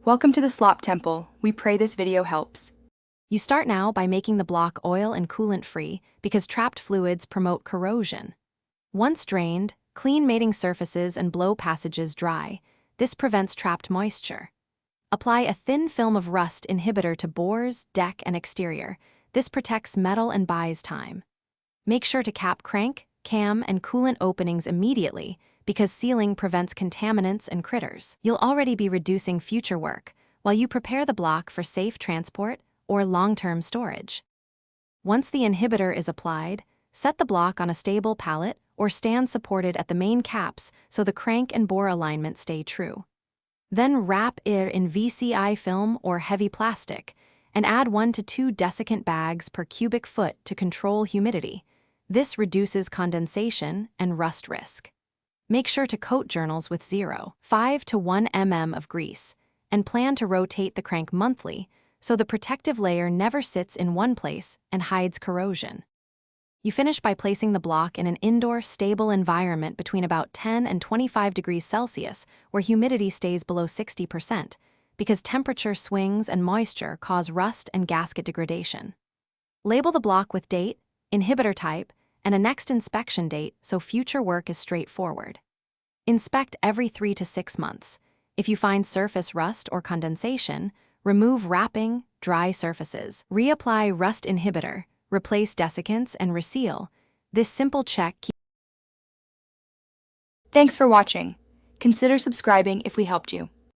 Welcome to the Slop Temple. We pray this video helps. You start now by making the block oil and coolant free because trapped fluids promote corrosion. Once drained, clean mating surfaces and blow passages dry. This prevents trapped moisture. Apply a thin film of rust inhibitor to bores, deck, and exterior. This protects metal and buys time. Make sure to cap crank, cam, and coolant openings immediately because sealing prevents contaminants and critters. You'll already be reducing future work while you prepare the block for safe transport or long-term storage. Once the inhibitor is applied, set the block on a stable pallet or stand supported at the main caps so the crank and bore alignment stay true. Then wrap it in VCI film or heavy plastic and add 1 to 2 desiccant bags per cubic foot to control humidity. This reduces condensation and rust risk. Make sure to coat journals with 0.5 to 1 mm of grease and plan to rotate the crank monthly so the protective layer never sits in one place and hides corrosion. You finish by placing the block in an indoor, stable environment between about 10 and 25 degrees Celsius where humidity stays below 60% because temperature swings and moisture cause rust and gasket degradation. Label the block with date, inhibitor type, and a next inspection date so future work is straightforward. Inspect every 3 to 6 months. If you find surface rust or condensation, remove wrapping, dry surfaces. Reapply rust inhibitor, replace desiccants, and reseal. This simple check keeps. Thanks for watching. Consider subscribing if we helped you.